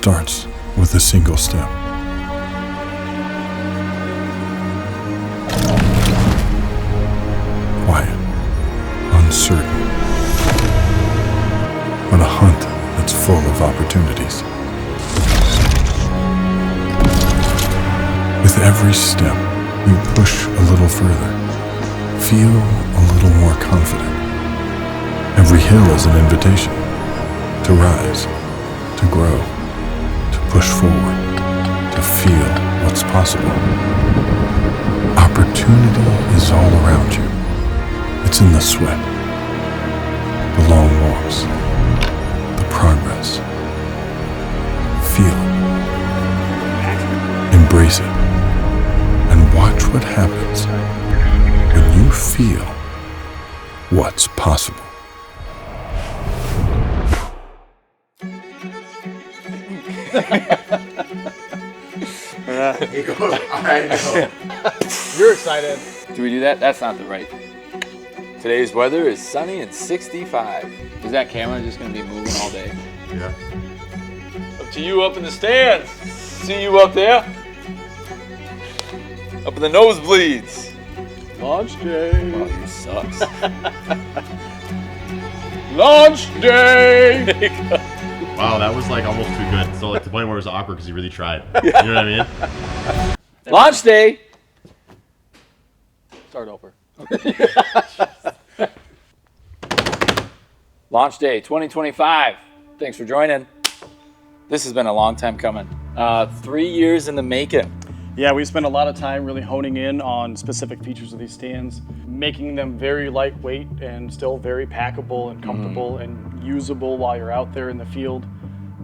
starts with a single step. Quiet, uncertain, but a hunt that's full of opportunities. With every step, you push a little further, feel a little more confident. Every hill is an invitation to rise, to grow, to push forward, to feel what's possible. Opportunity is all around you. It's in the sweat, the long walks, the progress. Feel it. Embrace it. And watch what happens when you feel what's possible. I know. You're excited. Do we do that? That's not the right. Today's weather is sunny and 65. Is that camera just going to be moving all day? Yeah. Up to you up in the stands. See you up there. Up in the nosebleeds. Launch day. Oh, you sucks. Launch day. Wow, that was like almost too good. So like the point where it was awkward because he really tried. You know what I mean? Launch day. Start over. Launch day 2025. Thanks for joining. This has been a long time coming. 3 years in the making. Yeah, we spent a lot of time really honing in on specific features of these stands, making them very lightweight and still very packable and comfortable and usable while you're out there in the field.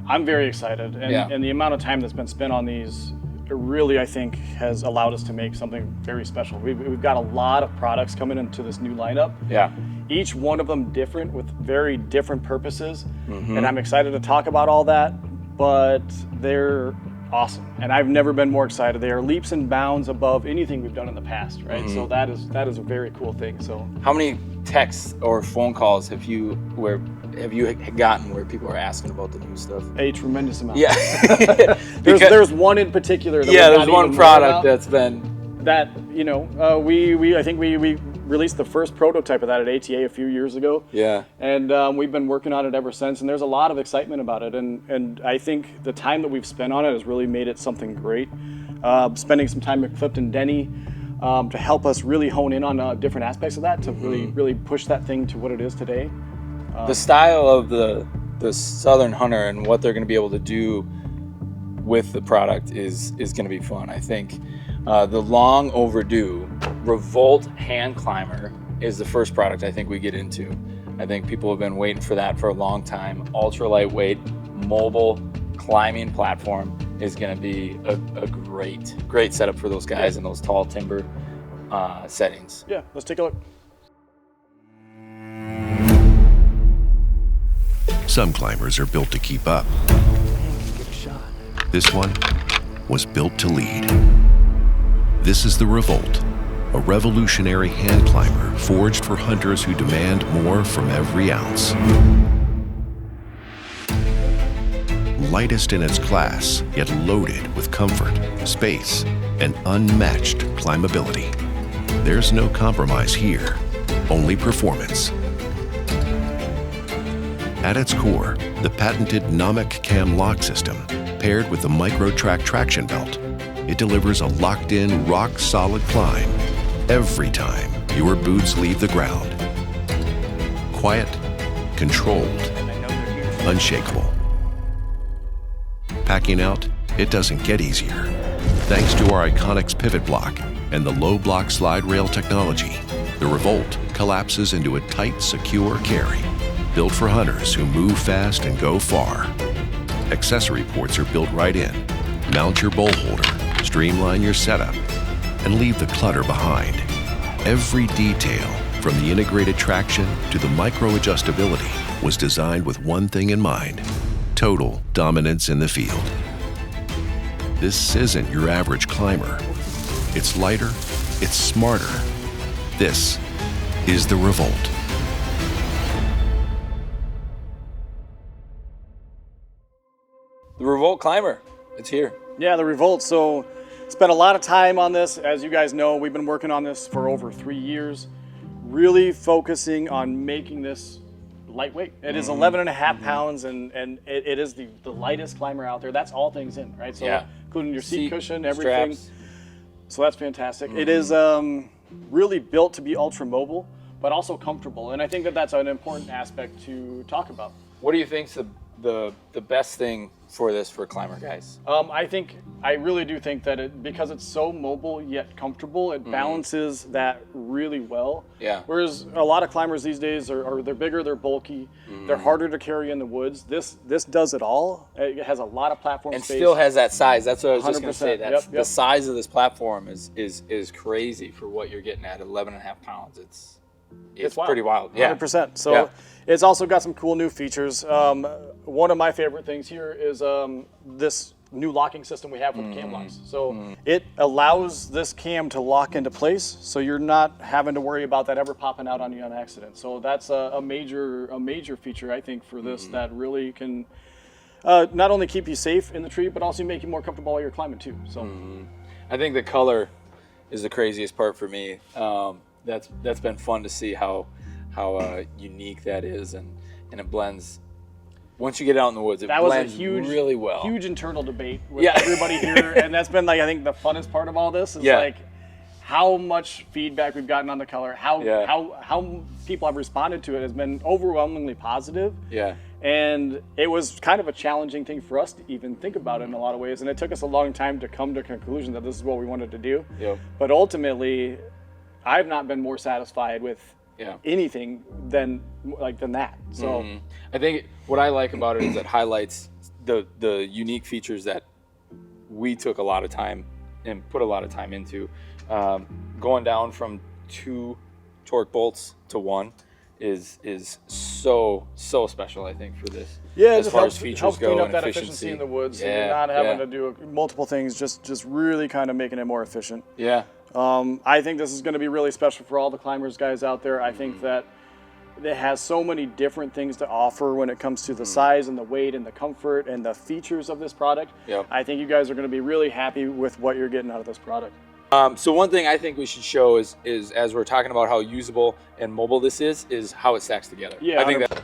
I'm very excited, and the amount of time that's been spent on these really, I think, has allowed us to make something very special. We've got a lot of products coming into this new lineup. Yeah. Each one of them different with very different purposes, and I'm excited to talk about all that, but they're awesome, and I've never been more excited. They are leaps and bounds above anything we've done in the past, right? So that is a very cool thing. So how many texts or phone calls have you gotten where people are asking about the new stuff? a tremendous amount. Yeah. there's one in particular that there's one product that's been that, I think we released the first prototype of that at ATA a few years ago. Yeah. And we've been working on it ever since, and there's a lot of excitement about it. And I think the time that we've spent on it has really made it something great. Spending some time with Clifton Denny to help us really hone in on different aspects of that, to really push that thing to what it is today. The style of the Southern Hunter and what they're going to be able to do with the product is going to be fun. I think the long overdue Revolt hand climber is the first product I think we get into. I think people have been waiting for that for a long time. Ultra lightweight, mobile climbing platform is going to be a great setup for those guys in those tall timber settings. Yeah, let's take a look. Some climbers are built to keep up. This one was built to lead. This is the Revolt, a revolutionary hand climber forged for hunters who demand more from every ounce. Lightest in its class, yet loaded with comfort, space, and unmatched climbability. There's no compromise here, only performance. At its core, the patented Nomic Cam lock system, paired with the Micro-Track traction belt, it delivers a locked-in, rock-solid climb every time your boots leave the ground. Quiet, controlled, unshakable. Packing out, it doesn't get easier. Thanks to our Iconics pivot block and the low block slide rail technology, the Revolt collapses into a tight, secure carry, built for hunters who move fast and go far. Accessory ports are built right in. Mount your bowl holder, streamline your setup, and leave the clutter behind. Every detail, from the integrated traction to the micro-adjustability, was designed with one thing in mind: total dominance in the field. This isn't your average climber. It's lighter, it's smarter. This is the Revolt. The Revolt Climber, it's here. Yeah, the Revolt. So spent a lot of time on this. As you guys know, we've been working on this for over 3 years, really focusing on making this lightweight. It is 11.5 pounds, and it is the lightest climber out there. That's all things in, right? So including your seat cushion, everything. Straps. So that's fantastic. It is really built to be ultra mobile, but also comfortable. And I think that that's an important aspect to talk about. What do you think's the best thing for this for climber guys? I really do think that because it's so mobile yet comfortable, it balances that really well. Yeah. Whereas a lot of climbers these days are they're bigger, they're bulky, they're harder to carry in the woods. This does it all. It has a lot of platform And space. still has that size. That's what I was just going to say. 100%. That's Yep. the size of this platform is crazy for what you're getting at 11.5 pounds. It's wild. pretty wild. Yeah. 100%. So it's also got some cool new features. One of my favorite things here is this new locking system we have with cam locks. So it allows this cam to lock into place, so you're not having to worry about that ever popping out on you on accident. So that's a major feature, I think, for this that really can not only keep you safe in the tree, but also make you more comfortable while you're climbing too. So I think the color is the craziest part for me. That's been fun to see how unique that is, and it blends. Once you get out in the woods, it blends really well. Huge internal debate with everybody here, and that's been I think the funnest part of all this is how much feedback we've gotten on the color, how people have responded to it has been overwhelmingly positive. Yeah. And it was kind of a challenging thing for us to even think about it in a lot of ways, and it took us a long time to come to a conclusion that this is what we wanted to do. Yep. But ultimately, I've not been more satisfied with anything than that. So I think what I like about it is it highlights the unique features that we took a lot of time and put a lot of time into. Going down from 2 torque bolts to 1 is so special, I think, for this. Yeah, as it far helps, as features helps go clean up and that efficiency efficiency in the woods. So Yeah, you're not having yeah. to do multiple things, just really kind of making it more efficient. Yeah. I think this is going to be really special for all the climbers guys out there. I think that it has so many different things to offer when it comes to the size and the weight and the comfort and the features of this product. Yep. I think you guys are going to be really happy with what you're getting out of this product. So one thing I think we should show is as we're talking about how usable and mobile this is how it stacks together. Yeah, I think that.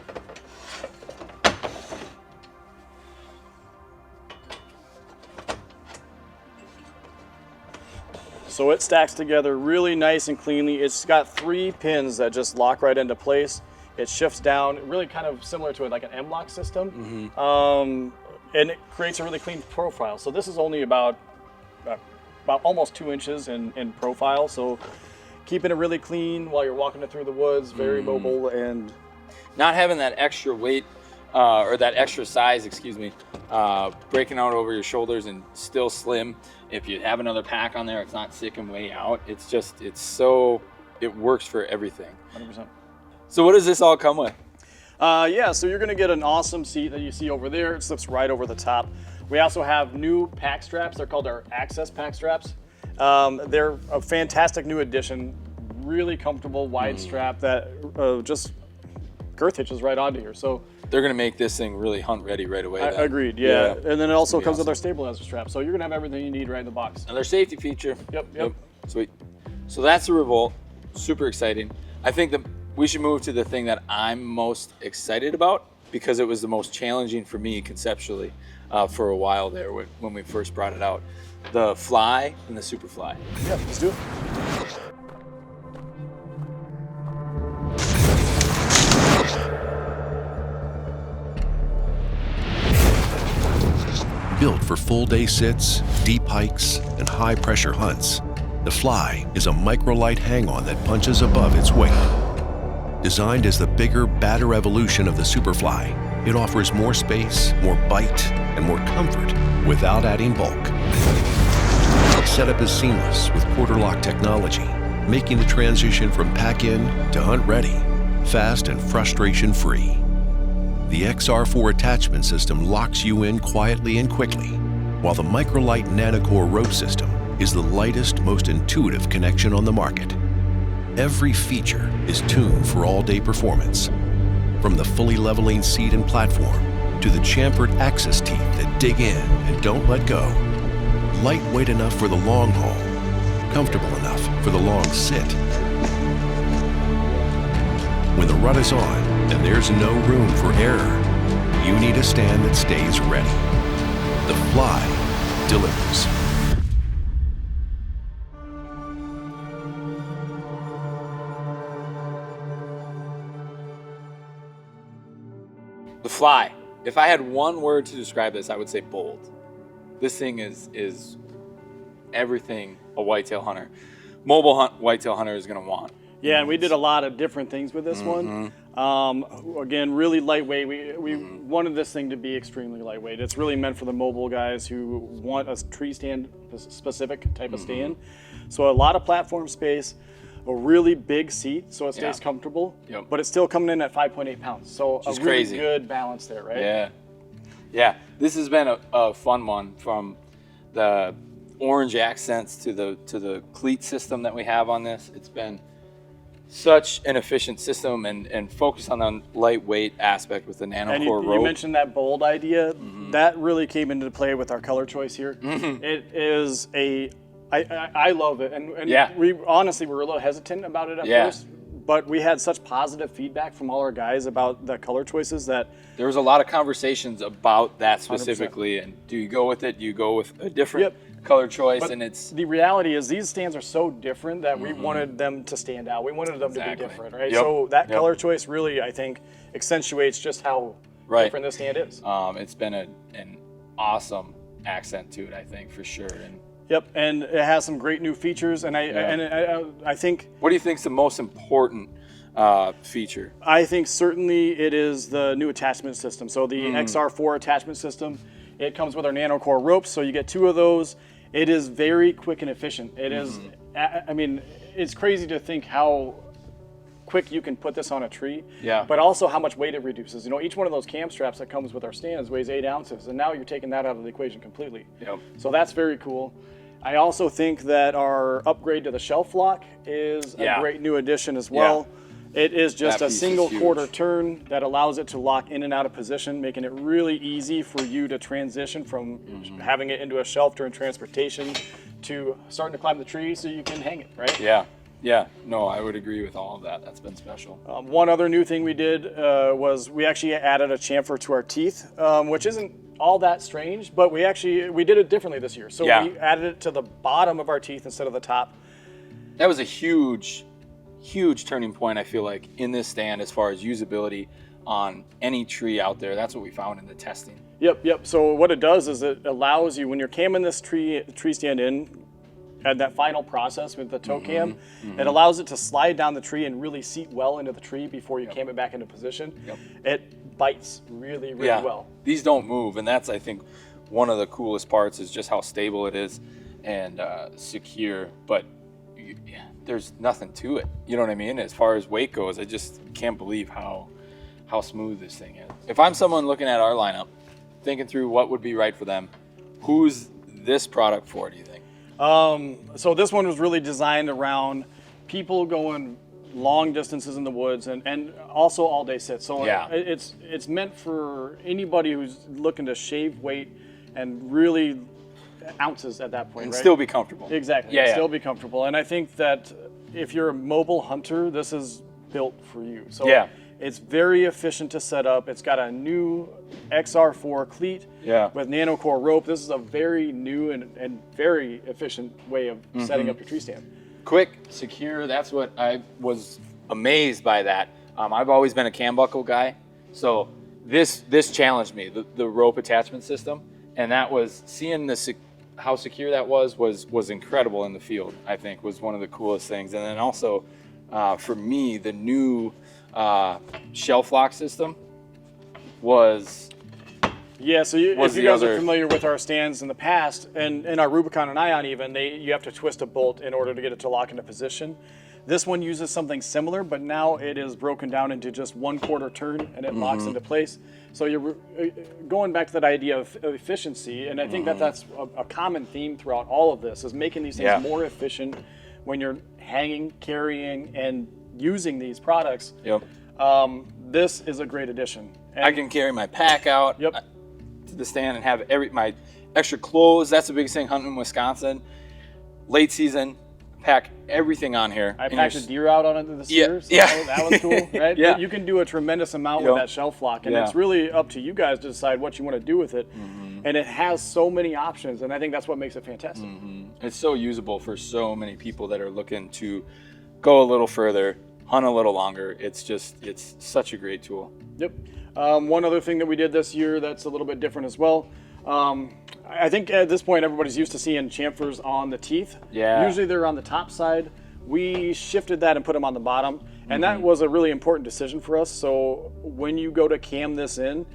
So it stacks together really nice and cleanly. It's got 3 pins that just lock right into place. It shifts down, really kind of similar to like an M-lock system. And it creates a really clean profile. So this is only about almost 2 inches in profile. So keeping it really clean while you're walking it through the woods, very mobile, and Not having that extra weight or that extra size, breaking out over your shoulders and still slim. If you have another pack on there, it's not sticking way out. It works for everything. 100%. So what does this all come with? So you're gonna get an awesome seat that you see over there. It slips right over the top. We also have new pack straps. They're called our Access pack straps. They're a fantastic new addition, really comfortable, wide strap that just girth hitches right onto here. So They're going to make this thing really hunt ready right away. then. agreed, yeah. And then it also be comes with awesome. our stabilizer strap. So you're gonna have everything you need right in the box. Another safety feature. Yep. Sweet. So that's the Revolt. Super exciting. I think that we should move to the thing that I'm most excited about because it was the most challenging for me conceptually for a while there when we first brought it out. The Fly and the Superfly. Yeah, let's do it. Built for full-day sits, deep hikes, and high-pressure hunts, the Fly is a micro-light hang-on that punches above its weight. Designed as the bigger, badder evolution of the Superfly, it offers more space, more bite, and more comfort without adding bulk. Its setup is seamless with quarter-lock technology, making the transition from pack-in to hunt-ready, fast and frustration-free. The XR4 attachment system locks you in quietly and quickly, while the Microlight Nanocore rope system is the lightest, most intuitive connection on the market. Every feature is tuned for all-day performance, from the fully leveling seat and platform to the chamfered axis teeth that dig in and don't let go. Lightweight enough for the long haul, comfortable enough for the long sit. When the rut is on and there's no room for error, you need a stand that stays ready. The Fly delivers. The Fly. If I had one word to describe this, I would say bold. This thing is everything a whitetail hunter, mobile whitetail hunter is going to want. Yeah, and we did a lot of different things with this one. Again, really lightweight. We wanted this thing to be extremely lightweight. It's really meant for the mobile guys who want a tree stand specific type of stand. So a lot of platform space, a really big seat so it stays comfortable, but it's still coming in at 5.8 pounds. So a really good balance there, right? Yeah. Yeah, this has been a fun one, from the orange accents to the cleat system that we have on this. It's been such an efficient system, and focus on the lightweight aspect with the nanocore rope. You mentioned that bold idea. That really came into play with our color choice here. It is I love it, and we honestly were a little hesitant about it at first, but we had such positive feedback from all our guys about the color choices that there was a lot of conversations about that specifically. 100%. And do you go with it? Do you go with a different color choice? But and it's the reality is these stands are so different that we wanted them to stand out. We wanted them to be different, right? So that color choice really, I think, accentuates just how different this stand is. It's been an awesome accent to it, I think, for sure. And and it has some great new features, and I think. What do you think is the most important feature? I think certainly it is the new attachment system. So the XR4 attachment system, it comes with our nanocore ropes, so you get 2 of those. It is very quick and efficient. It is, I mean, it's crazy to think how quick you can put this on a tree, but also how much weight it reduces. You know, each one of those cam straps that comes with our stands weighs 8 ounces, and now you're taking that out of the equation completely. So that's very cool. I also think that our upgrade to the shelf lock is a great new addition as well. It is just a single quarter turn that allows it to lock in and out of position, making it really easy for you to transition from having it into a shelf during transportation to starting to climb the tree so you can hang it, right? Yeah, no, I would agree with all of that. That's been special. One other new thing we did was we actually added a chamfer to our teeth, which isn't all that strange, but we did it differently this year. So we added it to the bottom of our teeth instead of the top. That was a huge turning point, I feel like, in this stand as far as usability on any tree out there. That's what we found in the testing. Yep. So what it does is it allows you, when you're camming this tree stand in, at that final process with the toe cam, it allows it to slide down the tree and really seat well into the tree before you cam it back into position. It bites really well. These don't move, and that's, I think, one of the coolest parts is just how stable it is and secure, but there's nothing to it. You know what I mean? As far as weight goes, I just can't believe how smooth this thing is. If I'm someone looking at our lineup, thinking through what would be right for them, who's this product for, do you think? So this one was really designed around people going long distances in the woods and also all day sits. So it's meant for anybody who's looking to shave weight and really ounces at that point, and right? Still be comfortable. Exactly. Still be comfortable. And I think that if you're a mobile hunter, this is built for you. So it's very efficient to set up. It's got a new XR4 cleat with nanocore rope. This is a very new and very efficient way of setting up your tree stand. Quick, secure, that's what I was amazed by that. I've always been a cam buckle guy, so this challenged me, the rope attachment system, and that was, seeing how secure that was incredible in the field, I think, was one of the coolest things. And then also, for me, the new shelf lock system was... Yeah, so if you guys are familiar with our stands in the past, and in our Rubicon and Ion even, you have to twist a bolt in order to get it to lock into position. This one uses something similar, but now it is broken down into just 1/4 turn and it locks into place. So you're going back to that idea of efficiency, and I think that's a common theme throughout all of this, is making these things more efficient when you're hanging, carrying, and using these products. This is a great addition. And I can carry my pack out Yep. to the stand and have my extra clothes. That's the biggest thing hunting in Wisconsin. Late season, pack everything on here. I And packed a you're deer out on it this year, so yeah. that was cool, right? Yeah. But you can do a tremendous amount Yep. with that shelf lock, and Yeah. it's really up to you guys to decide what you want to do with it. And it has so many options, and I think that's what makes it fantastic. It's so usable for so many people that are looking to go a little further, hunt a little longer. It's such a great tool. Yep. One other thing that we did this year that's a little bit different as well. I think at this point everybody's used to seeing chamfers on the teeth. Yeah. Usually they're on the top side. We shifted that and put them on the bottom, and that was a really important decision for us. So when you go to cam this in,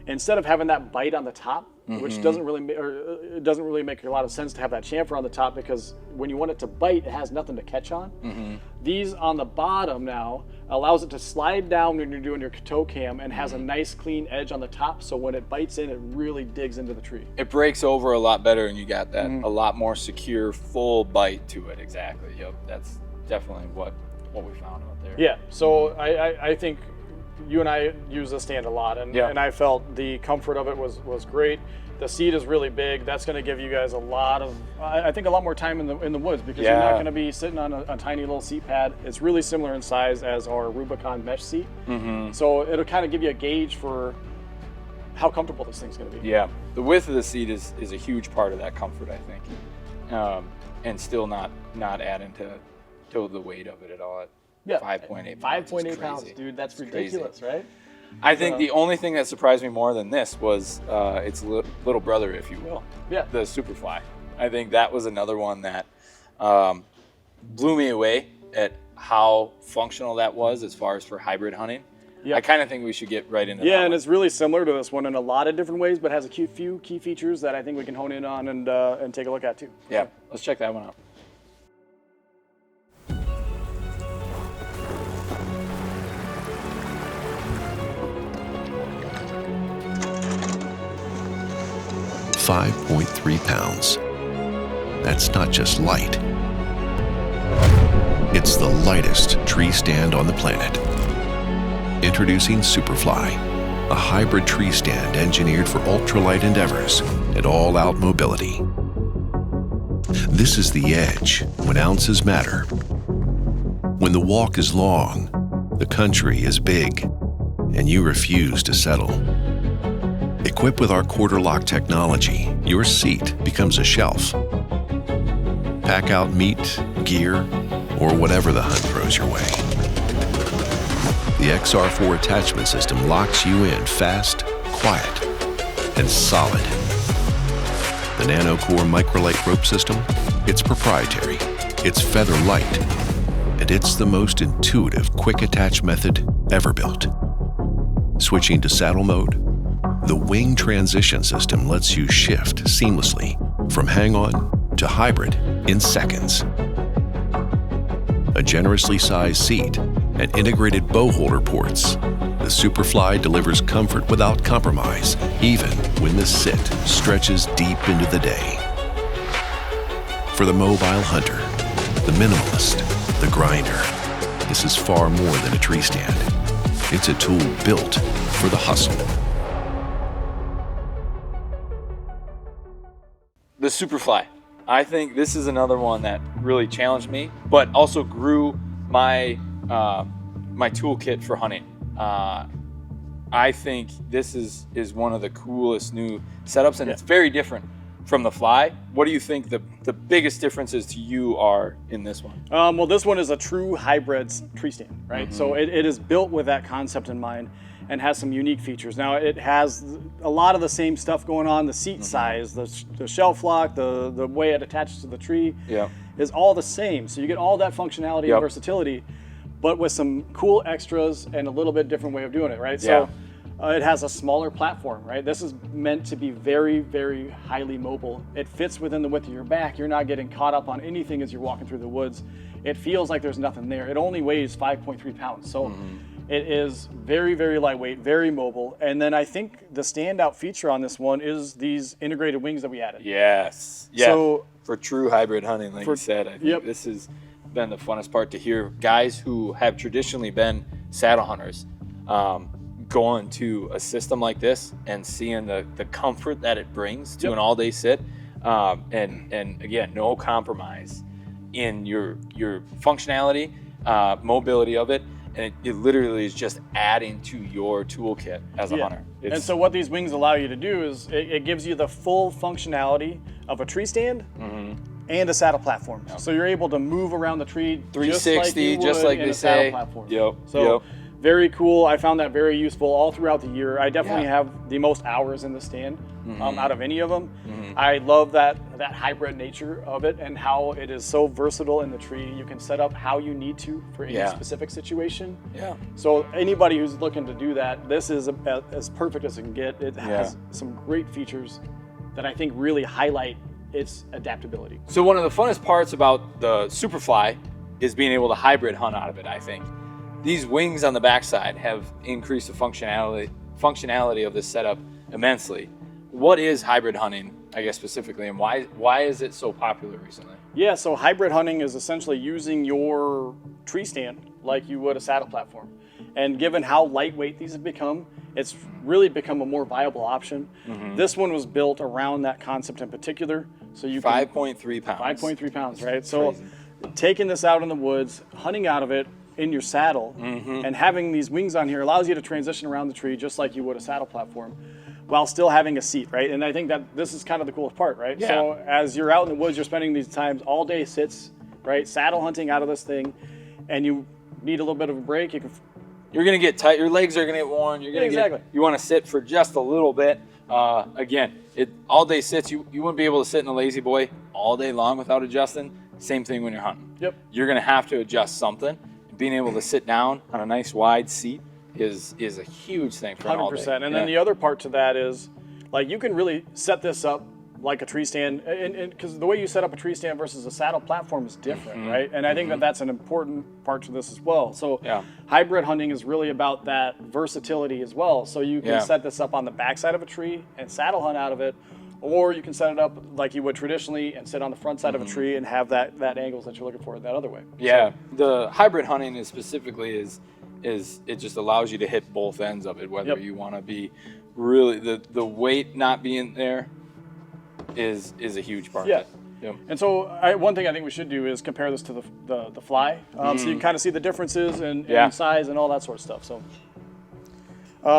instead of having that bite on the top, which doesn't really it doesn't really make a lot of sense to have that chamfer on the top, because when you want it to bite, it has nothing to catch on. These on the bottom now allows it to slide down when you're doing your toe cam and has a nice clean edge on the top, so when it bites in, it really digs into the tree. It breaks over a lot better, and you got that a lot more secure, full bite to it. Exactly. Yep. That's definitely what we found out there. Yeah, so I think you and I use the stand a lot, and, Yeah. and I felt the comfort of it was great. The seat is really big. That's going to give you guys a lot of, I think, a lot more time in the woods, because you're not Yeah. going to be sitting on a tiny little seat pad. It's really similar in size as our Rubicon mesh seat. So it'll kind of give you a gauge for how comfortable this thing's going to be. Yeah. The width of the seat is a huge part of that comfort, I think, and still not adding to the weight of it at all. Yeah, 5.8 pounds. 5.8 pounds, dude. That's It's ridiculous, right? I think the only thing that surprised me more than this was its little brother, if you will. Yeah. The Superfly. I think that was another one that blew me away at how functional that was as far as for hybrid hunting. Yeah. I kind of think we should get right into that. Yeah, and one. it's really similar to this one in a lot of different ways, but has a few key features that I think we can hone in on and take a look at too. Yeah, let's check that one out. .3 pounds. That's not just light. It's the lightest tree stand on the planet. Introducing Superfly, a hybrid tree stand engineered for ultralight endeavors and all-out mobility. This is the edge when ounces matter. When the walk is long, the country is big, and you refuse to settle. Equipped with our quarter lock technology, your seat becomes a shelf. Pack out meat, gear, or whatever the hunt throws your way. The XR4 attachment system locks you in fast, quiet, and solid. The NanoCore Microlight rope system, it's proprietary, it's feather light, and it's the most intuitive quick attach method ever built. Switching to saddle mode, the wing transition system lets you shift seamlessly from hang-on to hybrid in seconds. A generously sized seat and integrated bow holder ports, the Superfly delivers comfort without compromise, even when the sit stretches deep into the day. For the mobile hunter, the minimalist, the grinder, this is far more than a tree stand. It's a tool built for the hustle. The Superfly. I think this is another one that really challenged me, but also grew my my toolkit for hunting. I think this is one of the coolest new setups, and it's very different from the Fly. What do you think the biggest differences to you are in this one? Well, this one is a true hybrid tree stand, right? So it is built with that concept in mind and has some unique features. Now, it has a lot of the same stuff going on. The seat size, the shelf lock, the way it attaches to the tree is all the same. So you get all that functionality and versatility, but with some cool extras and a little bit different way of doing it, right? So it has a smaller platform, right? This is meant to be very, very highly mobile. It fits within the width of your back. You're not getting caught up on anything as you're walking through the woods. It feels like there's nothing there. It only weighs 5.3 pounds. So it is very, very lightweight, very mobile. And then I think the standout feature on this one is these integrated wings that we added. Yes. Yeah. So for true hybrid hunting, like you said, I think this has been the funnest part to hear guys who have traditionally been saddle hunters going to a system like this and seeing the comfort that it brings to an all-day sit, and again, no compromise in your functionality, mobility of it, and it literally is just adding to your toolkit as a hunter. And so what these wings allow you to do is it gives you the full functionality of a tree stand and a saddle platform. So you're able to move around the tree 360, just like they a say. saddle platform. Yep. So very cool. I found that very useful all throughout the year. I definitely have the most hours in the stand out of any of them. I love that hybrid nature of it and how it is so versatile in the tree. You can set up how you need to for any specific situation. Yeah. So anybody who's looking to do that, this is as perfect as it can get. It has some great features that I think really highlight its adaptability. So one of the funnest parts about the Superfly is being able to hybrid hunt out of it, I think. These wings on the backside have increased the functionality of this setup immensely. What is hybrid hunting, I guess, specifically, and why is it so popular recently? Yeah, so hybrid hunting is essentially using your tree stand like you would a saddle platform. And given how lightweight these have become, it's really become a more viable option. This one was built around that concept in particular. So you 5.3 pounds. 5.3 pounds, right? So taking this out in the woods, hunting out of it in your saddle, and having these wings on here allows you to transition around the tree just like you would a saddle platform, while still having a seat, right? And I think that this is kind of the coolest part, right? Yeah. So as you're out in the woods, you're spending these times all day sits, right? Saddle hunting out of this thing, and you need a little bit of a break. You're gonna get tight. Your legs are gonna get worn. You're gonna you want to sit for just a little bit. Again, all day sits. You wouldn't be able to sit in a lazy boy all day long without adjusting. Same thing when you're hunting. Yep. You're gonna have to adjust something. Being able to sit down on a nice wide seat is a huge thing for an all day. 100%. And then the other part to that is, like, you can really set this up like a tree stand, and because the way you set up a tree stand versus a saddle platform is different, right? And I think that that's an important part to this as well. So hybrid hunting is really about that versatility as well. So you can set this up on the backside of a tree and saddle hunt out of it, or you can set it up like you would traditionally and sit on the front side of a tree and have that angles that you're looking for that other way. Yeah, so the hybrid hunting is specifically is it just allows you to hit both ends of it, whether you want to be really the weight not being there is a huge part of it. Yep. And so one thing I think we should do is compare this to the Fly, so you can kind of see the differences in size and all that sort of stuff. So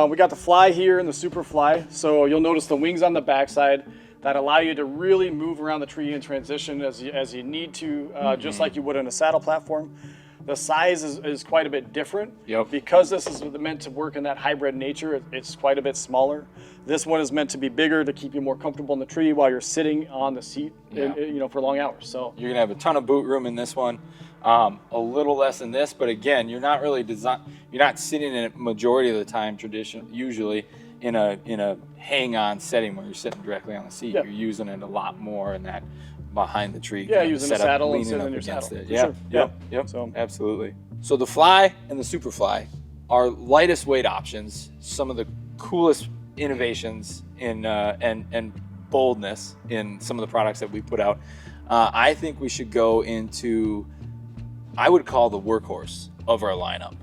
we got the Fly here and the Superfly. So you'll notice the wings on the backside that allow you to really move around the tree and transition as you need to, just like you would in a saddle platform. The size is quite a bit different. Because this is meant to work in that hybrid nature, it's quite a bit smaller. This one is meant to be bigger to keep you more comfortable in the tree while you're sitting on the seat, for long hours. So you're gonna have a ton of boot room in this one, a little less in this, but again, you're not really you're not sitting in it majority of the time usually in a hang-on setting where you're sitting directly on the seat. You're using it a lot more in that behind the tree. Using the saddle and sitting in your saddle. Yep. So absolutely. So the Fly and the Superfly are lightest weight options, some of the coolest innovations in and boldness in some of the products that we put out. I think we should go into, I would call the workhorse of our lineup.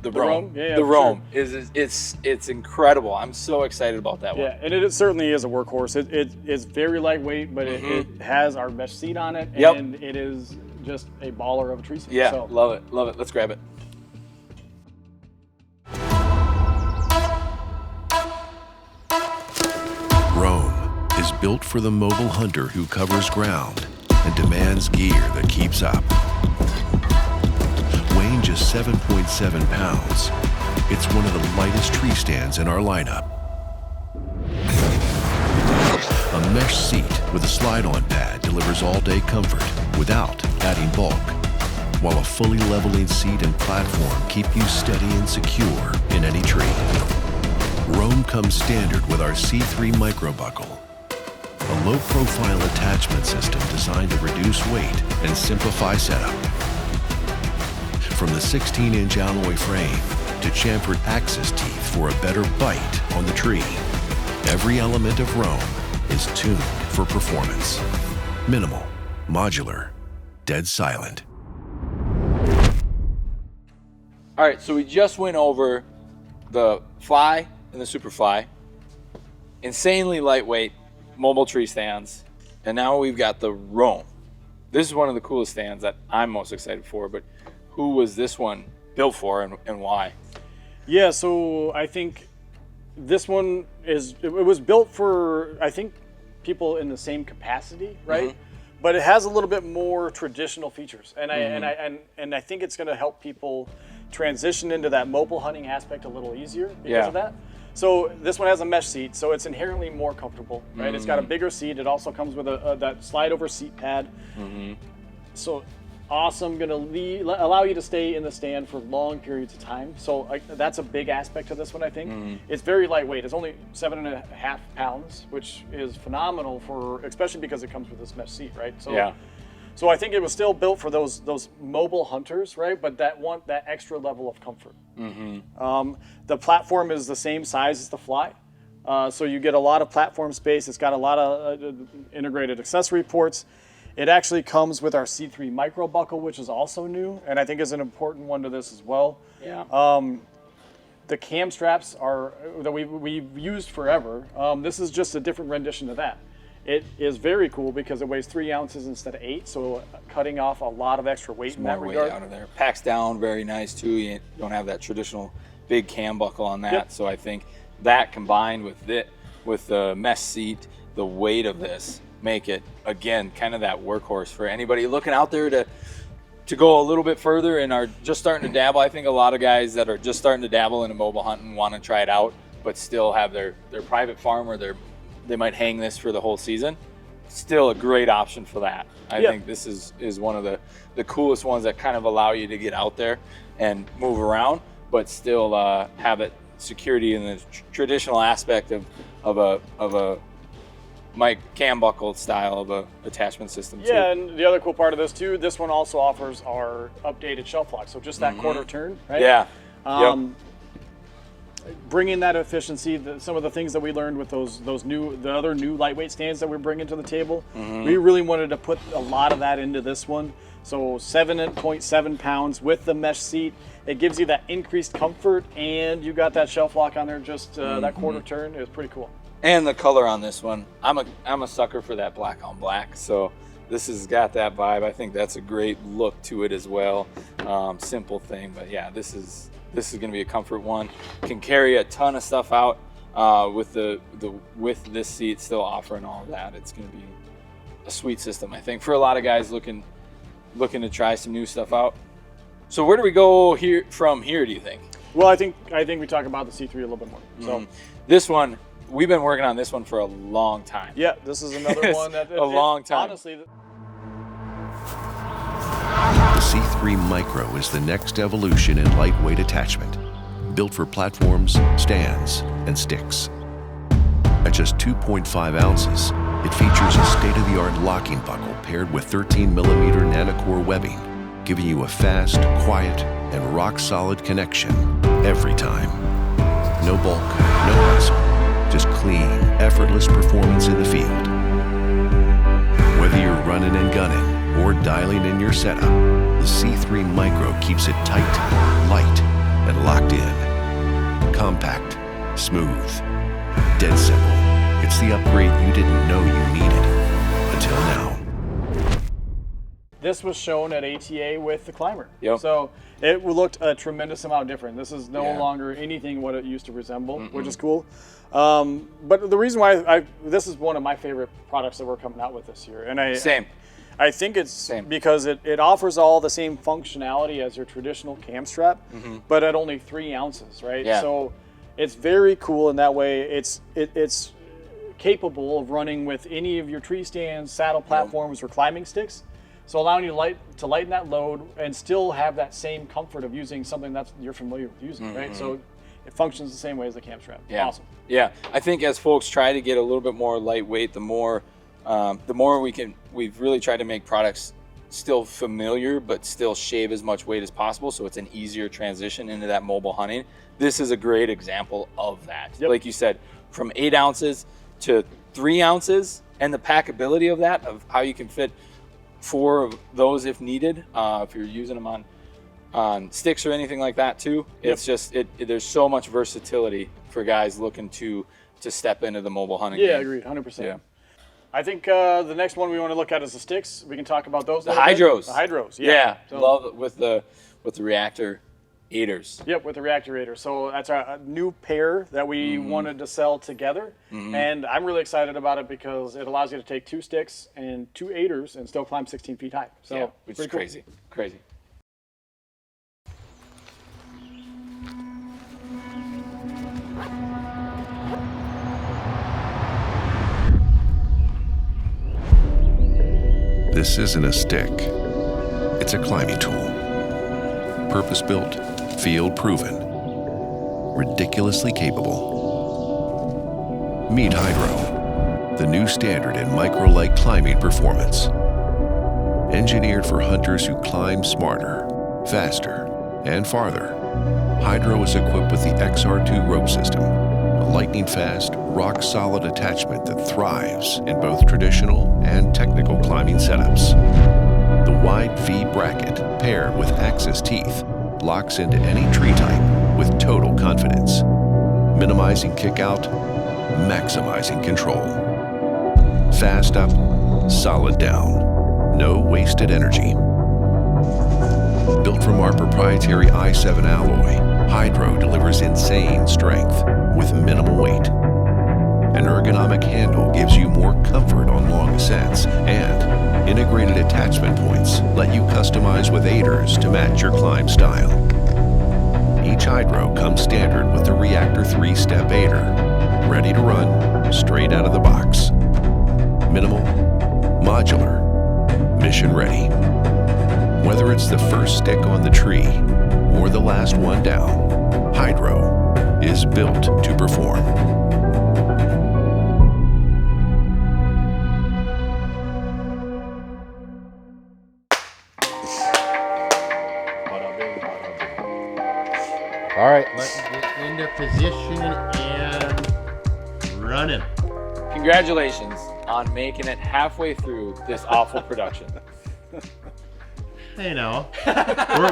The Roam. The Roam it's incredible. I'm so excited about that one. Yeah, and it certainly is a workhorse. It is very lightweight, but it has our mesh seat on it, and it is just a baller of a tree stand. Yeah, love it. Let's grab it. Roam is built for the mobile hunter who covers ground and demands gear that keeps up. Weighing just 7.7 pounds, it's one of the lightest tree stands in our lineup. A mesh seat with a slide-on pad delivers all-day comfort without adding bulk, while a fully leveling seat and platform keep you steady and secure in any tree. Roam comes standard with our C3 micro buckle, a low-profile attachment system designed to reduce weight and simplify setup. From the 16-inch alloy frame to chamfered axis teeth for a better bite on the tree, every element of Roam is tuned for performance. Minimal, modular, dead silent. All right, so we just went over the Fly and the Superfly, insanely lightweight mobile tree stands, and now we've got the Roam. This is one of the coolest stands that I'm most excited for, but who was this one built for and why? Yeah, so I think this one it was built for, I think, people in the same capacity, right? But it has a little bit more traditional features, and I think it's going to help people transition into that mobile hunting aspect a little easier because of that. So this one has a mesh seat, so it's inherently more comfortable, right? It's got a bigger seat. It also comes with that slide over seat pad. So awesome, going to allow you to stay in the stand for long periods of time. So that's a big aspect to this one, I think. It's very lightweight. It's only 7.5 pounds, which is phenomenal for, especially because it comes with this mesh seat, right? So, so I think it was still built for those mobile hunters, right? But that want that extra level of comfort. The platform is the same size as the Fly. So you get a lot of platform space. It's got a lot of integrated accessory ports. It actually comes with our C3 micro buckle, which is also new, and I think is an important one to this as well. The cam straps are that we've used forever. This is just a different rendition of that. It is very cool because it weighs 3 ounces instead of 8, so cutting off a lot of extra weight in that regard. Weight out of there. Packs down very nice too. You don't have that traditional big cam buckle on that. So I think that combined with the mesh seat, the weight of this, make it again kind of that workhorse for anybody looking out there to go a little bit further and are just starting to dabble. I think a lot of guys that are just starting to dabble in mobile hunting want to try it out, but still have their private farm or they might hang this for the whole season. Still a great option for that. I think this is one of the coolest ones that kind of allow you to get out there and move around, but still have it security in the traditional aspect of a cam buckle style of a attachment system too. Yeah, and the other cool part of this too, this one also offers our updated shelf lock. So just that quarter turn, right? Bringing that efficiency, some of the things that we learned with the other new lightweight stands that we're bringing to the table, we really wanted to put a lot of that into this one. So 7.7 pounds with the mesh seat. It gives you that increased comfort, and you got that shelf lock on there. Just that quarter turn is pretty cool. And the color on this one, I'm a sucker for that black on black. So this has got that vibe. I think that's a great look to it as well. Simple thing, but yeah, this is going to be a comfort one. Can carry a ton of stuff out with with this seat still offering all of that. It's going to be a sweet system, I think, for a lot of guys looking to try some new stuff out. So where do we go from here? Do you think? Well, I think we talk about the C3 a little bit more. So this one. We've been working on this one for a long time. Yeah, this is another one that long time. Honestly, the C3 Micro is the next evolution in lightweight attachment, built for platforms, stands, and sticks. At just 2.5 ounces, it features a state-of-the-art locking buckle paired with 13mm nanocore webbing, giving you a fast, quiet, and rock-solid connection every time. No bulk, no hassle. Just clean, effortless performance in the field. Whether you're running and gunning or dialing in your setup, the C3 Micro keeps it tight, light, and locked in. Compact, smooth, dead simple. It's the upgrade you didn't know you needed until now. This was shown at ATA with the Climber. Yep. So it looked a tremendous amount different. This is no longer anything what it used to resemble, which is cool. But the reason why this is one of my favorite products that we're coming out with this year. And I think it's because it offers all the same functionality as your traditional cam strap, but at only 3 ounces, right? Yeah. So it's very cool in that way. It's capable of running with any of your tree stands, saddle platforms, or climbing sticks. So allowing you to lighten that load and still have that same comfort of using something that you're familiar with using, right? So it functions the same way as the cam strap. Yeah. Awesome. Yeah, I think as folks try to get a little bit more lightweight, the more we've really tried to make products still familiar, but still shave as much weight as possible. So it's an easier transition into that mobile hunting. This is a great example of that. Yep. Like you said, from 8 ounces to 3 ounces, and the packability of that, of how you can fit 4 of those if needed, if you're using them on on sticks or anything like that too. It's just there's so much versatility for guys looking to step into the mobile hunting game. Agreed, 100%. Yeah. I think the next one we want to look at is the sticks. We can talk about those. The hydros. The hydros, Yeah, So, love it with the reactor aiders. Yep, with the reactor aider. So that's our new pair that we wanted to sell together. And I'm really excited about it because it allows you to take 2 sticks and 2 aiders and still climb 16 feet high. So Yeah, which is pretty cool. crazy. Crazy. This isn't a stick. It's a climbing tool. Purpose-built, field-proven, ridiculously capable. Meet Hydro, the new standard in micro-leg climbing performance. Engineered for hunters who climb smarter, faster, and farther, Hydro is equipped with the XR2 rope system, a lightning-fast, rock-solid attachment that thrives in both traditional and technical climbing setups. The wide V bracket, paired with axis teeth, locks into any tree type with total confidence, minimizing kick-out, maximizing control. Fast up, solid down, no wasted energy. Built from our proprietary i7 alloy, Hydro delivers insane strength with minimal weight. An ergonomic handle gives you more comfort on long ascents, and integrated attachment points let you customize with aiders to match your climb style. Each Hydro comes standard with the Reactor 3-step aider, ready to run straight out of the box. Minimal, modular, mission ready. Whether it's the first stick on the tree or the last one down, Hydro is built to perform. All right, let's get into position and running. Congratulations on making it halfway through this awful production. Hey, now,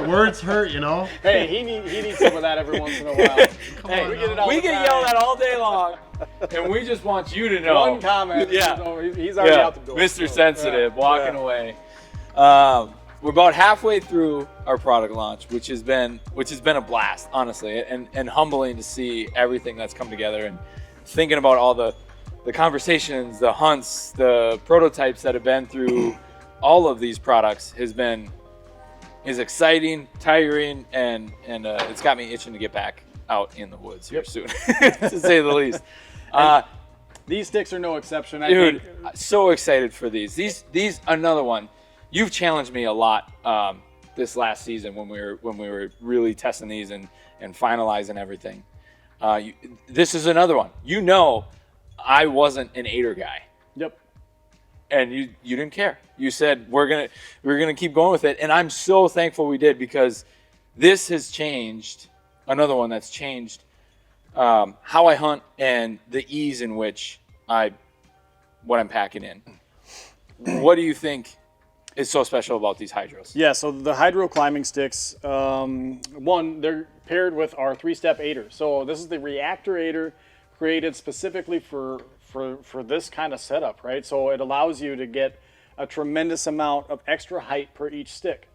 words hurt, you know. Hey, he needs some of that every once in a while. Hey, we get it all We the get time. yelled at all day long, and we just want you to know. One comment. Yeah. So he's already out the door. Mr. So, Sensitive, yeah. walking Yeah. away. We're about halfway through our product launch, which has been a blast, honestly, and humbling to see everything that's come together, and thinking about all the conversations, the hunts, the prototypes that have been through all of these products is exciting, tiring, and it's got me itching to get back out in the woods here soon, to say the least. These sticks are no exception. I Dude, think. so excited for these. These another one. You've challenged me a lot this last season when we were really testing these and finalizing everything. This is another one. You know, I wasn't an aider guy. Yep. And you didn't care. You said we're gonna keep going with it, and I'm so thankful we did, because this has changed. Another one that's changed how I hunt and the ease in which what I'm packing in. What do you think is so special about these hydros? Yeah, so the hydro climbing sticks, one, they're paired with our 3-step aider. So this is the reactor aider created specifically for this kind of setup, right? So it allows you to get a tremendous amount of extra height per each stick.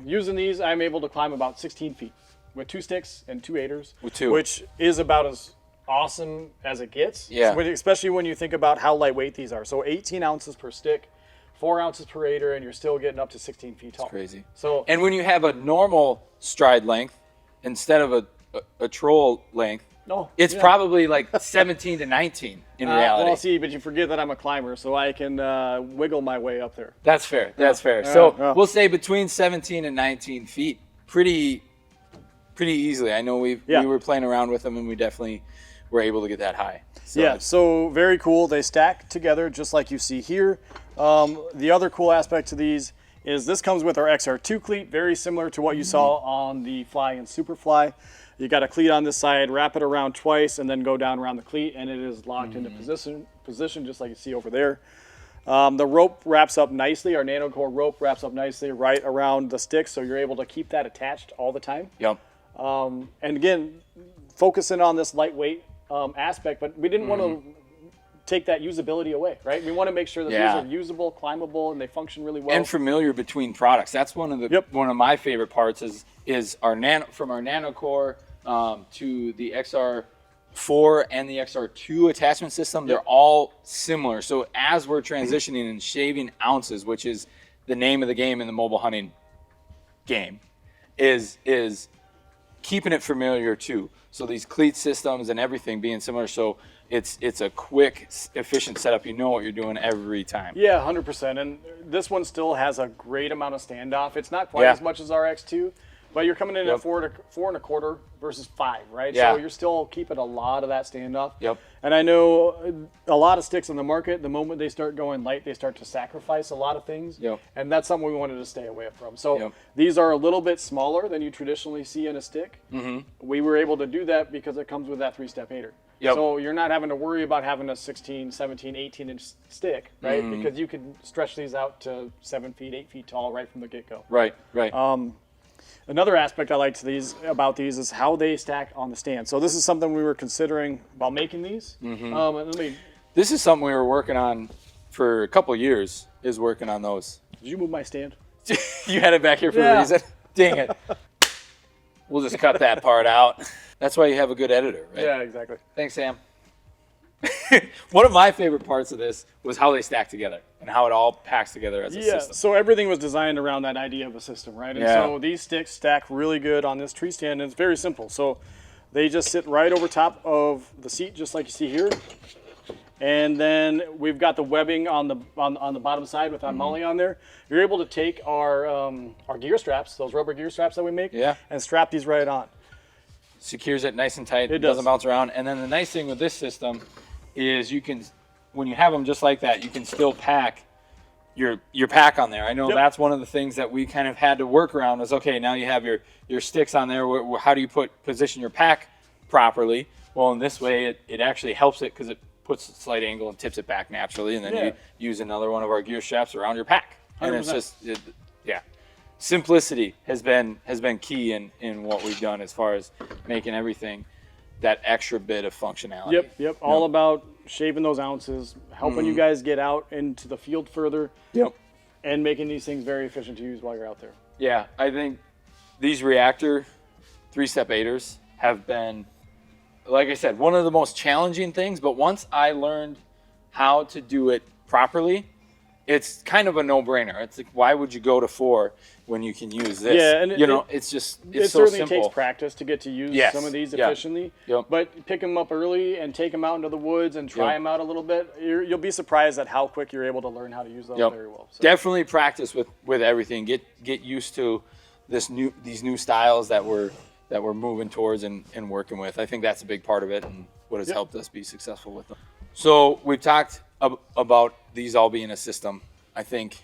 Using these, I'm able to climb about 16 feet with 2 sticks and 2 aiders, With 2. which is about as awesome as it gets. Yeah. Especially when you think about how lightweight these are. So 18 ounces per stick, 4 ounces per aider, and you're still getting up to 16 feet tall. Crazy. So And when you have a normal stride length instead of a troll length, it's probably like 17 to 19 in reality. Well, see, but you forget that I'm a climber, so I can wiggle my way up there. That's fair. That's fair. Yeah, So yeah. we'll say between 17 and 19 feet, pretty easily. I know we were playing around with them, and we definitely were able to get that high. So Yeah, so very cool. They stack together just like you see here. The other cool aspect to these is this comes with our XR2 cleat, very similar to what you saw on the Fly and Superfly. You got a cleat on this side, wrap it around twice, and then go down around the cleat, and it is locked into position just like you see over there. The rope wraps up nicely. Our NanoCore rope wraps up nicely right around the stick, so you're able to keep that attached all the time. Yep. And again, focusing on this lightweight aspect, but we didn't want to take that usability away, right? We want to make sure that these are usable, climbable, and they function really well. And familiar between products. That's one of the one of my favorite parts is our from our NanoCore to the XR4 and the XR2 attachment system. They're all similar. So as we're transitioning and shaving ounces, which is the name of the game in the mobile hunting game, is keeping it familiar too. So these cleat systems and everything being similar, so it's a quick, efficient setup. You know what you're doing every time. Yeah, 100%. And this one still has a great amount of standoff. It's not quite as much as our X2, but you're coming in at 4.25 versus 5, right? Yeah. So you're still keeping a lot of that standoff. Yep. And I know a lot of sticks on the market, the moment they start going light, they start to sacrifice a lot of things. Yep. And that's something we wanted to stay away from. So these are a little bit smaller than you traditionally see in a stick. We were able to do that because it comes with that 3-step aider. Yep. So you're not having to worry about having a 16, 17, 18-inch stick, right? Because you can stretch these out to 7 feet, 8 feet tall right from the get-go. Right. Another aspect I liked about these is how they stack on the stand. So this is something we were considering about making these. This is something we were working on for a couple of years, is working on those. Did you move my stand? You had it back here for a reason? Dang it. We'll just cut that part out. That's why you have a good editor, right? Yeah, exactly. Thanks, Sam. One of my favorite parts of this was how they stack together and how it all packs together as a system. So everything was designed around that idea of a system, right? And so these sticks stack really good on this tree stand, and it's very simple. So they just sit right over top of the seat, just like you see here. And then we've got the webbing on the bottom side with our molly on there. You're able to take our gear straps, those rubber gear straps that we make, and strap these right on. Secures it nice and tight. It doesn't bounce around. And then the nice thing with this system is you can, when you have them just like that, you can still pack your pack on there. I know that's one of the things that we kind of had to work around is, okay, now you have your sticks on there. How do you position your pack properly? Well, in this way, it actually helps it because it puts a slight angle and tips it back naturally. And then you use another one of our gear straps around your pack. 100%. And it's just, simplicity has been key in what we've done as far as making everything that extra bit of functionality. Yep. All about shaving those ounces, helping you guys get out into the field further. And making these things very efficient to use while you're out there. Yeah, I think these reactor 3-step aiders have been, like I said, one of the most challenging things, but once I learned how to do it properly, it's kind of a no-brainer. It's like, why would you go to 4 when you can use this? Yeah, and it's just, it so certainly simple. takes practice to get to use some of these efficiently. But pick them up early and take them out into the woods and try them out a little bit. You'll be surprised at how quick you're able to learn how to use those very well. So. Definitely practice with everything. Get used to these new styles that we're moving towards and working with. I think that's a big part of it and what has helped us be successful with them. So we've talked about these all being a system. I think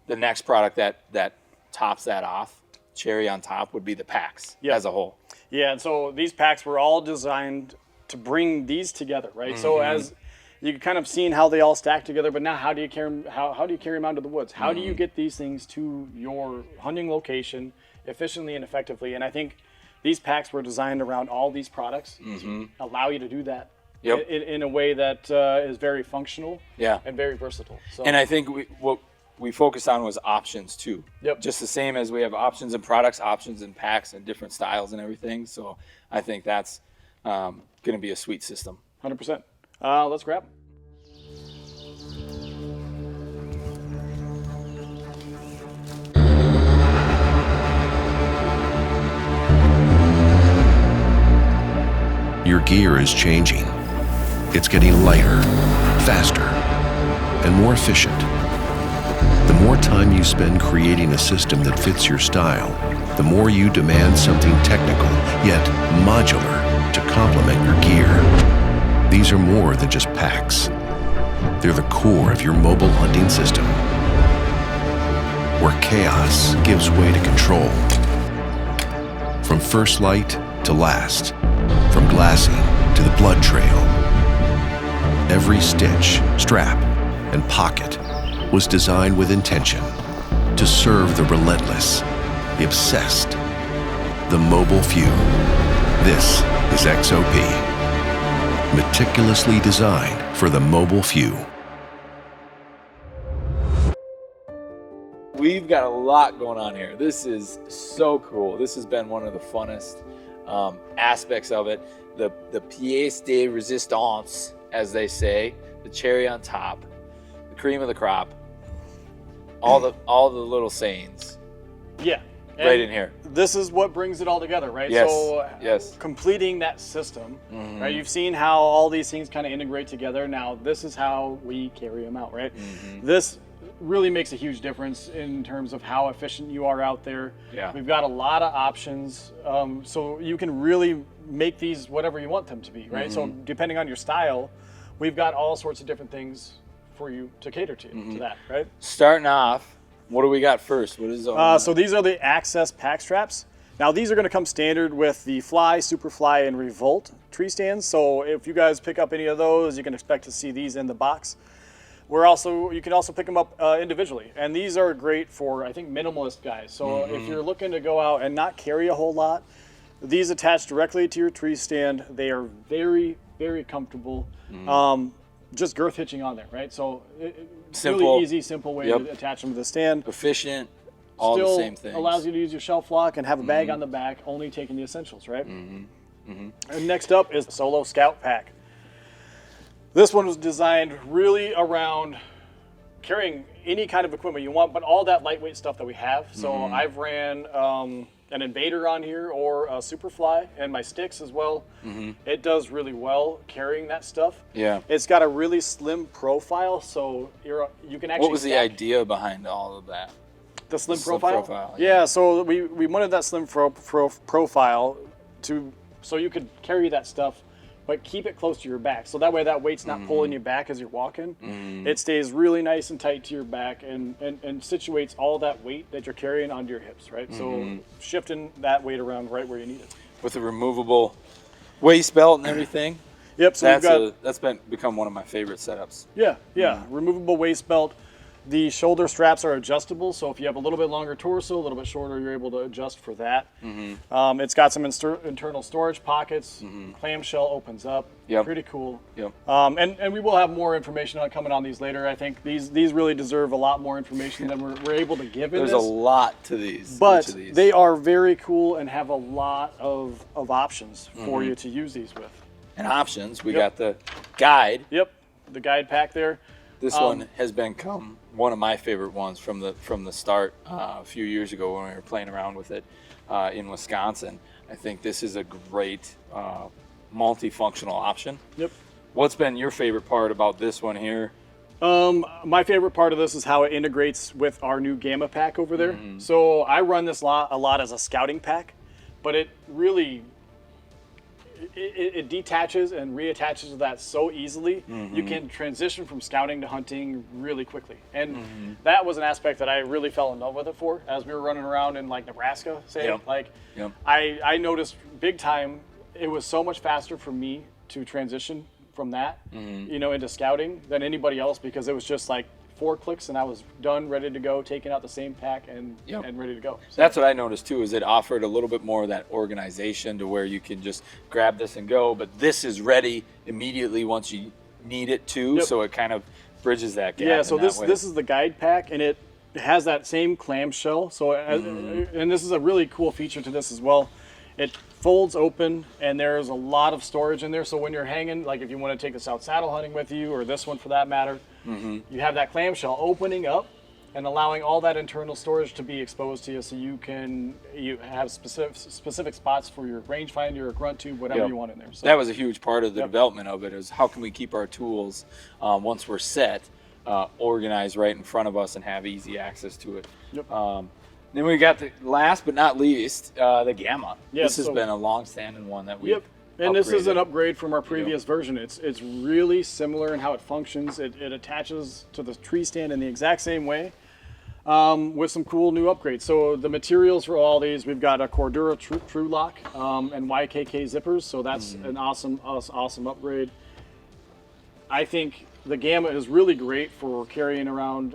the next product that tops that off, cherry on top, would be the packs as a whole. Yeah, and so these packs were all designed to bring these together, right? So as you kind of seen how they all stack together, but now how do you carry them? How do you carry them out into the woods? How do you get these things to your hunting location efficiently and effectively? And I think these packs were designed around all these products to allow you to do that in a way that is very functional and very versatile. So. And I think what we focused on was options too. Just the same as we have options in products, options in packs, and different styles and everything. So I think that's going to be a sweet system. 100%. Let's grab. Your gear is changing. It's getting lighter, faster, and more efficient. The more time you spend creating a system that fits your style, the more you demand something technical, yet modular, to complement your gear. These are more than just packs. They're the core of your mobile hunting system, where chaos gives way to control. From first light to last, from glassing to the blood trail, every stitch, strap, and pocket was designed with intention to serve the relentless, the obsessed, the mobile few. This is XOP, meticulously designed for the mobile few. We've got a lot going on here. This is so cool. This has been one of the funnest aspects of it. The pièce de résistance, as they say, the cherry on top, the cream of the crop, all the little sayings. Yeah. Right in here. This is what brings it all together, right? Yes. So yes. Completing that system, right? You've seen how all these things kind of integrate together. Now this is how we carry them out, right? This really makes a huge difference in terms of how efficient you are out there. Yeah. We've got a lot of options, so you can really make these whatever you want them to be, right? So depending on your style, we've got all sorts of different things for you to cater to that, right? Starting off, what do we got first? What is so these are the Access pack straps. Now these are going to come standard with the Fly, Superfly, and Revolt tree stands. So if you guys pick up any of those, you can expect to see these in the box. You can also pick them up individually, and these are great for, I think, minimalist guys. So if you're looking to go out and not carry a whole lot, these attach directly to your tree stand. They are very, very comfortable. Just girth hitching on there, right? So Simple. Really easy, simple way to attach them to the stand. Efficient, all Still the same things. Allows you to use your shelf lock and have a bag on the back, only taking the essentials, right? And next up is the Solo Scout Pack. This one was designed really around carrying any kind of equipment you want, but all that lightweight stuff that we have. So I've ran an Invader on here or a Superfly and my sticks as well. It does really well carrying that stuff. Yeah. It's got a really slim profile, so you can actually. What was the idea behind all of that? The slim Slim profile? profile, Yeah, so we wanted that slim profile so you could carry that stuff, but keep it close to your back. So that way that weight's not pulling you back as you're walking. It stays really nice and tight to your back and situates all that weight that you're carrying onto your hips, right? So shifting that weight around right where you need it. With a removable waist belt and everything. Yep, so that's become one of my favorite setups. Yeah, removable waist belt. The shoulder straps are adjustable, so if you have a little bit longer torso, a little bit shorter, you're able to adjust for that. It's got some internal storage pockets. Clamshell opens up. Yep. Pretty cool. Yep. And we will have more information coming on these later. I think these really deserve a lot more information than we're able to give in There's this. a lot to these. But each of these. they are very cool and have a lot of options for you to use these with. And options, we got the guide. Yep, the guide pack there. This one has become one of my favorite ones from the start a few years ago when we were playing around with it in Wisconsin. I think this is a great multifunctional option. Yep. What's been your favorite part about this one here? My favorite part of this is how it integrates with our new Gamma pack over there. So I run this a lot as a scouting pack, but it really it detaches and reattaches to that so easily. You can transition from scouting to hunting really quickly, and that was an aspect that I really fell in love with it for as we were running around in like Nebraska, say. I noticed big time it was so much faster for me to transition from that into scouting than anybody else, because it was just like 4 clicks and I was done, ready to go, taking out the same pack and ready to go. So that's what I noticed too, is it offered a little bit more of that organization to where you can just grab this and go, but this is ready immediately once you need it too. So it kind of bridges that gap. Yeah, so this is the guide pack, and it has that same clamshell. So and this is a really cool feature to this as well. It folds open, and there's a lot of storage in there. So when you're hanging, like if you want to take this out saddle hunting with you, or this one for that matter, you have that clamshell opening up and allowing all that internal storage to be exposed to you, so you have specific spots for your rangefinder or grunt tube, whatever you want in there. So that was a huge part of the development of it, is how can we keep our tools once we're set organized right in front of us and have easy access to it. Then we got the last but not least, the Gamma. This has been a long-standing one that we've and this is upgraded. an upgrade from our previous version. It's really similar in how it functions. It attaches to the tree stand in the exact same way, with some cool new upgrades. So the materials for all these, we've got a Cordura True Lock and YKK zippers. So that's an awesome upgrade. I think the gamut is really great for carrying around.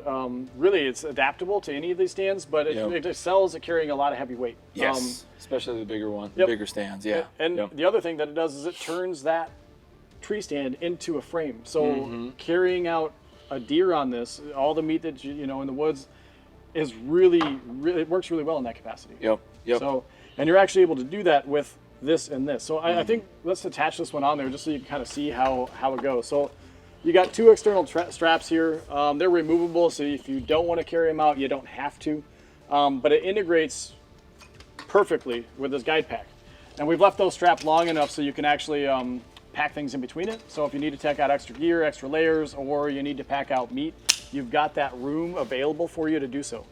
Really, it's adaptable to any of these stands, but it excels at carrying a lot of heavy weight. Yes, especially the bigger one, Yep. bigger stands. Yeah. And the other thing that it does is it turns that tree stand into a frame. So carrying out a deer on this, all the meat that you know in the woods, is really it works really well in that capacity. Yep. So, and you're actually able to do that with this and this. So I think let's attach this one on there just so you can kind of see how it goes. So you got two external straps here. They're removable, so if you don't want to carry them out, you don't have to. But it integrates perfectly with this guide pack. And we've left those strapped long enough so you can actually pack things in between it. So if you need to take out extra gear, extra layers, or you need to pack out meat, you've got that room available for you to do so.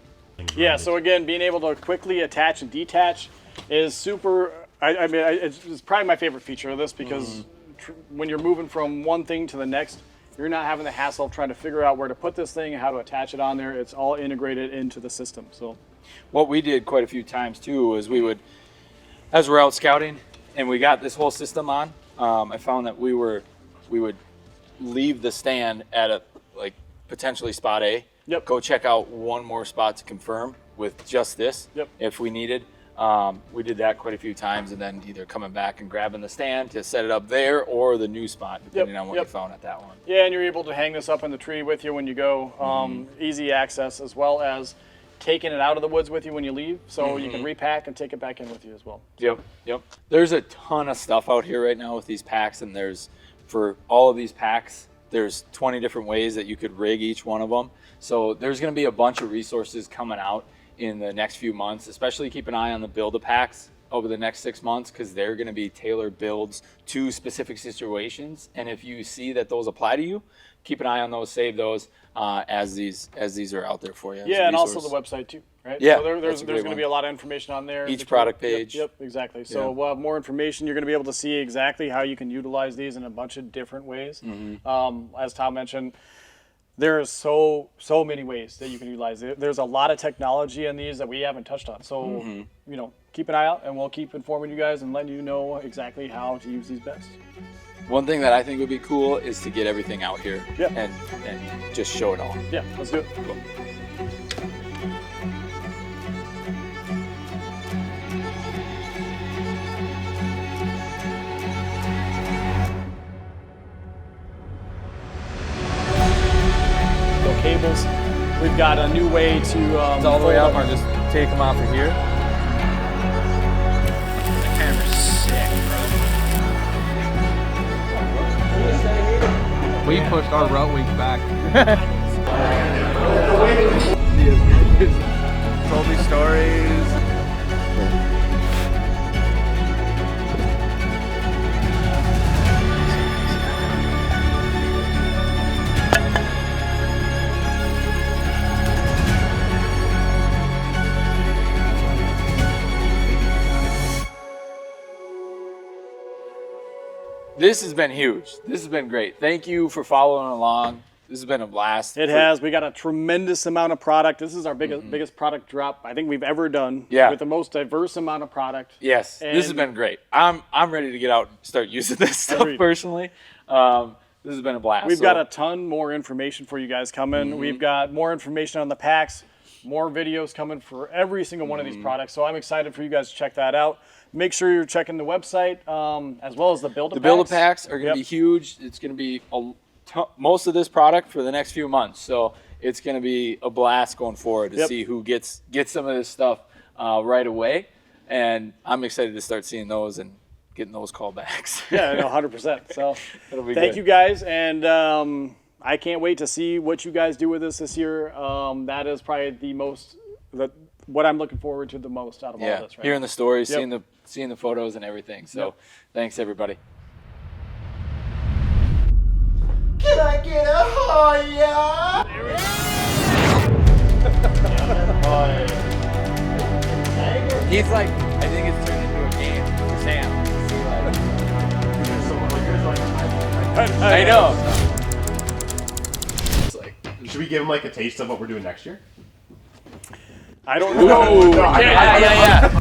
Yeah, so again, being able to quickly attach and detach is super, I mean, it's probably my favorite feature of this because when you're moving from one thing to the next, you're not having the hassle of trying to figure out where to put this thing and how to attach it on there. It's all integrated into the system. So what we did quite a few times too was we would, as we're out scouting and we got this whole system on, I found that we would leave the stand at a potentially spot A. Yep. Go check out one more spot to confirm with just this. Yep. If we needed. We did that quite a few times, and then either coming back and grabbing the stand to set it up there or the new spot, depending on what you found at that one. Yeah, and you're able to hang this up in the tree with you when you go. Easy access, as well as taking it out of the woods with you when you leave, so you can repack and take it back in with you as well. Yep. There's a ton of stuff out here right now with these packs, and for all of these packs, there's 20 different ways that you could rig each one of them. So there's going to be a bunch of resources coming out in the next few months. Especially keep an eye on the build-a-packs over the next 6 months, because they're going to be tailored builds to specific situations. And if you see that those apply to you, keep an eye on those, save those as these are out there for you. Yeah, and also the website too, right? Yeah, so there's going to be a lot of information on there. Each product page. Yep, exactly. So we'll have more information. You're going to be able to see exactly how you can utilize these in a bunch of different ways. As Tom mentioned, there's so many ways that you can utilize it. There's a lot of technology in these that we haven't touched on. So, keep an eye out, and we'll keep informing you guys and letting you know exactly how to use these best. One thing that I think would be cool is to get everything out here and just show it all. Yeah, let's do it. Cool. Cables. We've got a new way to. It's all the way up, or just take them off of here. The camera's sick, bro. We pushed our route wings back. Told me stories. This has been huge. This has been great. Thank you for following along. This has been a blast. It has. We got a tremendous amount of product. This is our biggest product drop I think we've ever done. Yeah. With the most diverse amount of product. Yes. This has been great. I'm ready to get out and start using this stuff personally. This has been a blast. We've got a ton more information for you guys coming. We've got more information on the packs, more videos coming for every single one of these products. So I'm excited for you guys to check that out. Make sure you're checking the website as well as the build-a-packs. The build-a-packs are going to be huge. It's going to be most of this product for the next few months. So it's going to be a blast going forward to see who gets some of this stuff right away. And I'm excited to start seeing those and getting those callbacks. Yeah, no, 100%. So thank you guys. And I can't wait to see what you guys do with this year. That is probably what I'm looking forward to the most out of all this. Right? Hearing the stories, seeing the photos and everything. So thanks, everybody. Can I get a Hoya? He's like, I think it's turned into a game for Sam. I know. Should we give him like a taste of what we're doing next year? I don't know. Yeah.